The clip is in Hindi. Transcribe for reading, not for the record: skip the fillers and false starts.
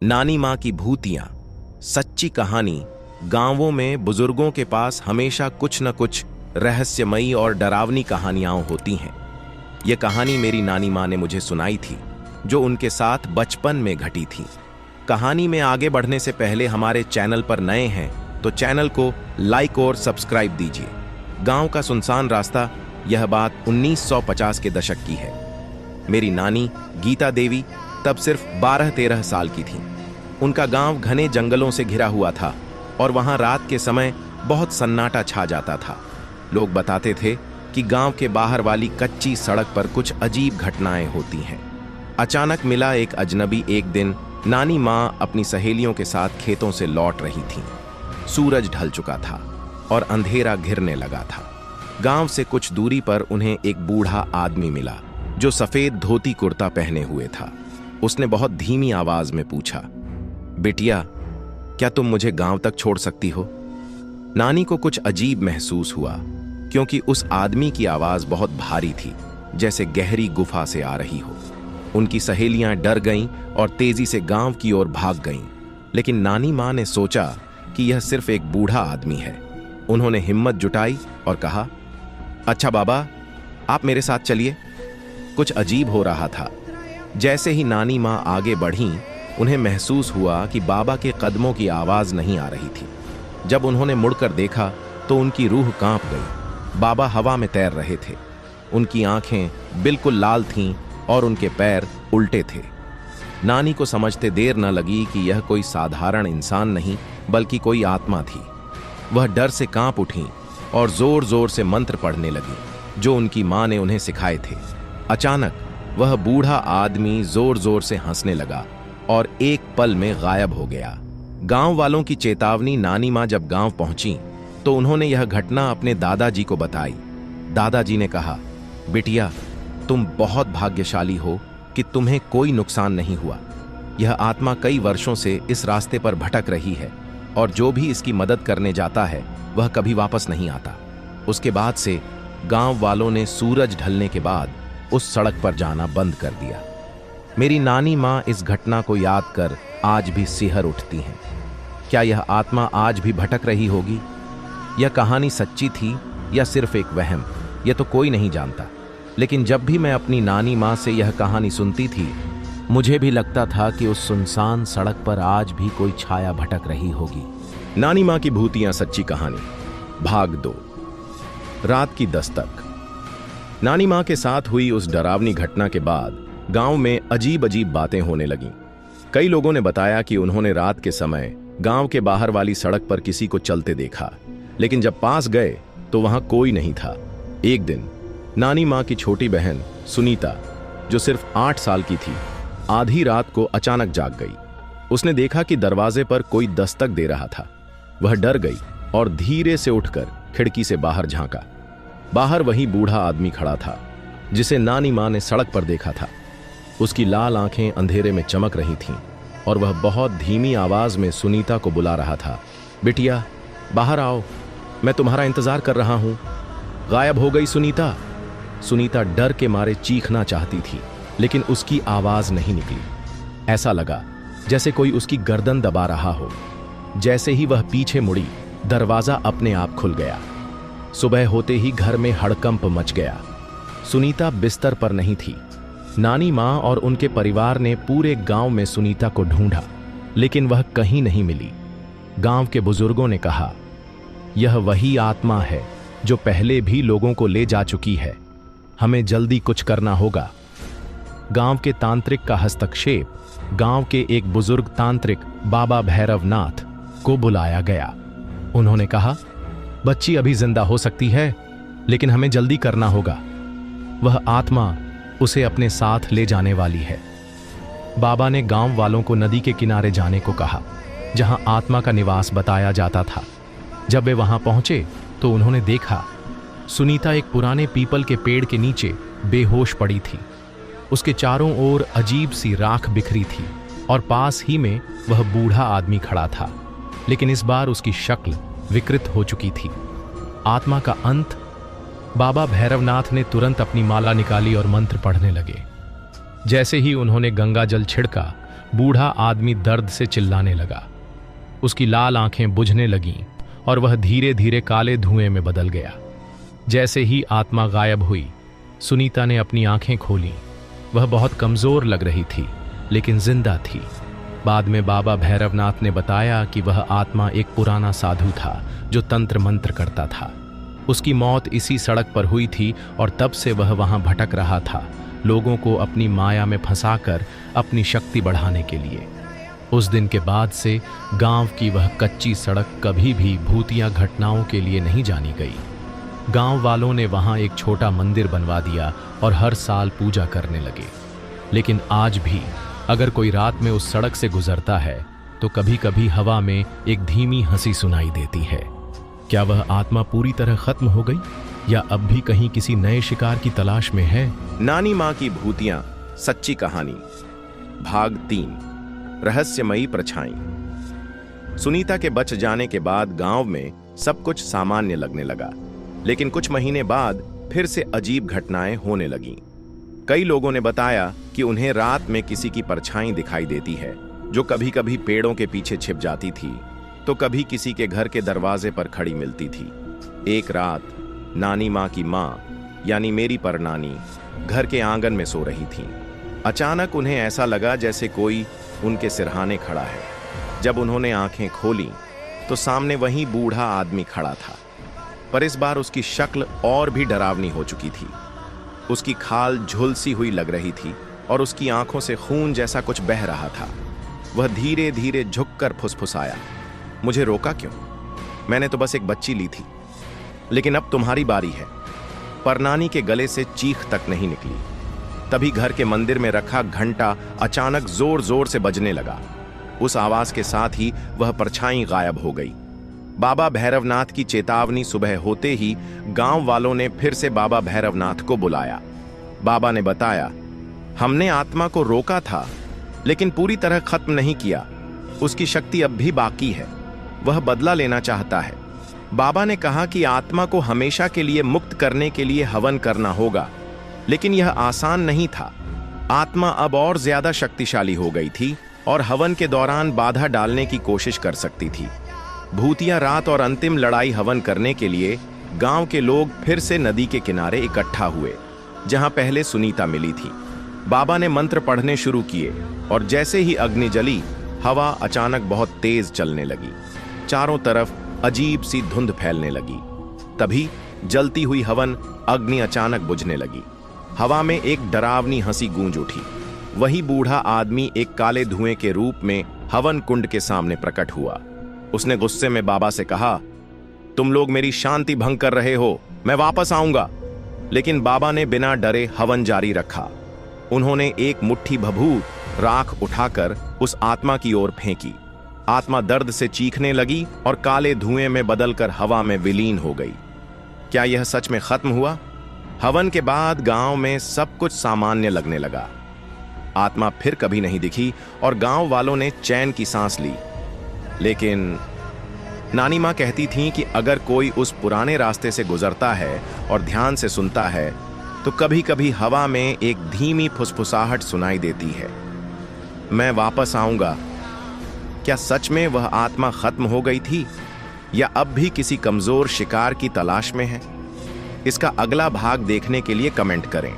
नानी माँ की भूतियां, सच्ची कहानी। गांवों में बुजुर्गों के पास हमेशा कुछ न कुछ रहस्यमयी और डरावनी कहानियां होती हैं। यह कहानी मेरी नानी माँ ने मुझे सुनाई थी, जो उनके साथ बचपन में घटी थी। कहानी में आगे बढ़ने से पहले हमारे चैनल पर नए हैं तो चैनल को लाइक और सब्सक्राइब दीजिए। गांव का सुनसान रास्ता। यह बात 1950 के दशक की है। मेरी नानी गीता देवी तब सिर्फ 12-13 साल की थी। उनका गांव घने जंगलों से घिरा हुआ था और वहां रात के समय बहुत सन्नाटा छा जाता था। लोग बताते थे कि गांव के बाहर वाली कच्ची सड़क पर कुछ अजीब घटनाएं होती हैं। अचानक मिला एक अजनबी। एक दिन नानी माँ अपनी सहेलियों के साथ खेतों से लौट रही थीं। सूरज ढल चुका था और अंधेरा घिरने लगा था। गांव से कुछ दूरी पर उन्हें एक बूढ़ा आदमी मिला, जो सफेद धोती कुर्ता पहने हुए था। उसने बहुत धीमी आवाज में पूछा, बिटिया, क्या तुम मुझे गांव तक छोड़ सकती हो? नानी को कुछ अजीब महसूस हुआ, क्योंकि उस आदमी की आवाज बहुत भारी थी, जैसे गहरी गुफा से आ रही हो। उनकी सहेलियां डर गईं और तेजी से गांव की ओर भाग गईं। लेकिन नानी माँ ने सोचा कि यह सिर्फ एक बूढ़ा आदमी है। उन्होंने हिम्मत जुटाई और कहा, अच्छा बाबा, आप मेरे साथ चलिए। कुछ अजीब हो रहा था। जैसे ही नानी माँ आगे बढ़ीं, उन्हें महसूस हुआ कि बाबा के कदमों की आवाज नहीं आ रही थी। जब उन्होंने मुड़कर देखा तो उनकी रूह कांप गई। बाबा हवा में तैर रहे थे। उनकी आंखें बिल्कुल लाल थीं और उनके पैर उल्टे थे। नानी को समझते देर न लगी कि यह कोई साधारण इंसान नहीं, बल्कि कोई आत्मा थी। वह डर से कांप उठीं और जोर जोर से मंत्र पढ़ने लगी, जो उनकी माँ ने उन्हें सिखाए थे। अचानक वह बूढ़ा आदमी जोर जोर से हंसने लगा और एक पल में गायब हो गया। गांव वालों की चेतावनी। नानी माँ जब गांव पहुंची तो उन्होंने यह घटना अपने दादाजी को बताई। दादाजी ने कहा, बिटिया, तुम बहुत भाग्यशाली हो कि तुम्हें कोई नुकसान नहीं हुआ। यह आत्मा कई वर्षों से इस रास्ते पर भटक रही है और जो भी इसकी मदद करने जाता है वह कभी वापस नहीं आता। उसके बाद से गांव वालों ने सूरज ढलने के बाद उस सड़क पर जाना बंद कर दिया। मेरी नानी माँ इस घटना को याद कर आज भी सिहर उठती हैं। क्या यह आत्मा आज भी भटक रही होगी? यह कहानी सच्ची थी या सिर्फ एक वहम, यह तो कोई नहीं जानता। लेकिन जब भी मैं अपनी नानी माँ से यह कहानी सुनती थी, मुझे भी लगता था कि उस सुनसान सड़क पर आज भी कोई छाया भटक रही होगी। नानी माँ की भूतियां, सच्ची कहानी, भाग 2। रात की दस्तक। नानी माँ के साथ हुई उस डरावनी घटना के बाद गांव में अजीब अजीब बातें होने लगीं। कई लोगों ने बताया कि उन्होंने रात के समय गांव के बाहर वाली सड़क पर किसी को चलते देखा, लेकिन जब पास गए तो वहां कोई नहीं था। एक दिन नानी माँ की छोटी बहन सुनीता, जो सिर्फ 8 साल की थी, आधी रात को अचानक जाग गई। उसने देखा कि दरवाजे पर कोई दस्तक दे रहा था। वह डर गई और धीरे से उठकर खिड़की से बाहर झांका। बाहर वही बूढ़ा आदमी खड़ा था, जिसे नानी माँ ने सड़क पर देखा था। उसकी लाल आंखें अंधेरे में चमक रही थीं और वह बहुत धीमी आवाज में सुनीता को बुला रहा था, बिटिया, बाहर आओ, मैं तुम्हारा इंतजार कर रहा हूं। गायब हो गई सुनीता। सुनीता डर के मारे चीखना चाहती थी, लेकिन उसकी आवाज नहीं निकली। ऐसा लगा जैसे कोई उसकी गर्दन दबा रहा हो। जैसे ही वह पीछे मुड़ी, दरवाजा अपने आप खुल गया। सुबह होते ही घर में हड़कंप मच गया। सुनीता बिस्तर पर नहीं थी। नानी माँ और उनके परिवार ने पूरे गांव में सुनीता को ढूंढा, लेकिन वह कहीं नहीं मिली। गांव के बुजुर्गों ने कहा, यह वही आत्मा है जो पहले भी लोगों को ले जा चुकी है। हमें जल्दी कुछ करना होगा। गांव के तांत्रिक का हस्तक्षेप। गांव के एक बुजुर्ग तांत्रिक बाबा भैरवनाथ को बुलाया गया। उन्होंने कहा, बच्ची अभी जिंदा हो सकती है, लेकिन हमें जल्दी करना होगा। वह आत्मा उसे अपने साथ ले जाने वाली है। बाबा ने गांव वालों को नदी के किनारे जाने को कहा, जहां आत्मा का निवास बताया जाता था। जब वे वहां पहुंचे तो उन्होंने देखा सुनीता एक पुराने पीपल के पेड़ के नीचे बेहोश पड़ी थी। उसके चारों ओर अजीब सी राख बिखरी थी और पास ही में वह बूढ़ा आदमी खड़ा था, लेकिन इस बार उसकी शक्ल विकृत हो चुकी थी। आत्मा का अंत। बाबा भैरवनाथ ने तुरंत अपनी माला निकाली और मंत्र पढ़ने लगे। जैसे ही उन्होंने गंगा जल छिड़का, बूढ़ा आदमी दर्द से चिल्लाने लगा। उसकी लाल आंखें बुझने लगीं और वह धीरे धीरे काले धुएं में बदल गया। जैसे ही आत्मा गायब हुई, सुनीता ने अपनी आंखें खोलीं। वह बहुत कमजोर लग रही थी, लेकिन जिंदा थी। बाद में बाबा भैरवनाथ ने बताया कि वह आत्मा एक पुराना साधु था जो तंत्र मंत्र करता था। उसकी मौत इसी सड़क पर हुई थी और तब से वह वहां भटक रहा था, लोगों को अपनी माया में फंसाकर अपनी शक्ति बढ़ाने के लिए। उस दिन के बाद से गांव की वह कच्ची सड़क कभी भी भूतिया घटनाओं के लिए नहीं जानी गई। गांव वालों ने वहां एक छोटा मंदिर बनवा दिया और हर साल पूजा करने लगे। लेकिन आज भी अगर कोई रात में उस सड़क से गुजरता है तो कभी कभी हवा में एक धीमी हंसी सुनाई देती है। क्या वह आत्मा पूरी तरह खत्म हो गई या अब भी कहीं किसी नए शिकार की तलाश में है? नानी माँ की भूतियां सच्ची कहानी, भाग 3, रहस्यमयी परछाई। सुनीता के बच जाने के बाद गांव में सब कुछ सामान्य लगने लगा, लेकिन कुछ महीने बाद फिर से अजीब घटनाएं होने लगीं। कई लोगों ने बताया कि उन्हें रात में किसी की परछाई दिखाई देती है, जो कभी कभी पेड़ों के पीछे छिप जाती थी तो कभी किसी के घर के दरवाजे पर खड़ी मिलती थी। एक रात नानी माँ की माँ यानी मेरी परनानी घर के आंगन में सो रही थीं। अचानक उन्हें ऐसा लगा जैसे कोई उनके सिरहाने खड़ा है। जब उन्होंने आंखें खोलीं तो सामने वही बूढ़ा आदमी खड़ा था, पर इस बार उसकी शक्ल और भी डरावनी हो चुकी थी। उसकी खाल झुलसी हुई लग रही थी और उसकी आंखों से खून जैसा कुछ बह रहा था। वह धीरे धीरे झुककर फुसफुसाया, मुझे रोका क्यों? मैंने तो बस एक बच्ची ली थी, लेकिन अब तुम्हारी बारी है। परनानी के गले से चीख तक नहीं निकली। तभी घर के मंदिर में रखा घंटा अचानक जोर जोर से बजने लगा। उस आवाज के साथ ही वह परछाई गायब हो गई। बाबा भैरवनाथ की चेतावनी सुबह होते ही गांव वालों ने फिर से बाबा भैरवनाथ को बुलाया। बाबा ने बताया, हमने आत्मा को रोका था, लेकिन पूरी तरह खत्म नहीं किया। उसकी शक्ति अब भी बाकी है, वह बदला लेना चाहता है। बाबा ने कहा कि आत्मा को हमेशा के लिए मुक्त करने के लिए हवन करना होगा, लेकिन यह आसान नहीं था। आत्मा अब और ज्यादा शक्तिशाली हो गई थी और हवन के दौरान बाधा डालने की कोशिश कर सकती थी। भूतिया रात और अंतिम लड़ाई हवन करने के लिए गांव के लोग फिर से नदी के किनारे इकट्ठा हुए, जहां पहले सुनीता मिली थी। बाबा ने मंत्र पढ़ने शुरू किए और जैसे ही अग्नि जली, हवा अचानक बहुत तेज चलने लगी। चारों तरफ अजीब सी धुंध फैलने लगी। तभी जलती हुई हवन अग्नि अचानक बुझने लगी। हवा में एक डरावनी हंसी गूंज उठी। वही बूढ़ा आदमी एक काले धुएं के रूप में हवन कुंड के सामने प्रकट हुआ। उसने गुस्से में बाबा से कहा, तुम लोग मेरी शांति भंग कर रहे हो, मैं वापस आऊंगा। लेकिन बाबा ने बिना डरे हवन जारी रखा। उन्होंने एक मुट्ठी भभूत राख उठाकर उस आत्मा की ओर फेंकी। आत्मा दर्द से चीखने लगी और काले धुएं में बदलकर हवा में विलीन हो गई। क्या यह सच में खत्म हुआ? हवन के बाद गांव में सब कुछ सामान्य लगने लगा। आत्मा फिर कभी नहीं दिखी और गांव वालों ने चैन की सांस ली। लेकिन नानी मां कहती थीं कि अगर कोई उस पुराने रास्ते से गुजरता है और ध्यान से सुनता है तो कभी कभी हवा में एक धीमी फुसफुसाहट सुनाई देती है, मैं वापस आऊंगा। क्या सच में वह आत्मा खत्म हो गई थी या अब भी किसी कमजोर शिकार की तलाश में है? इसका अगला भाग देखने के लिए कमेंट करें।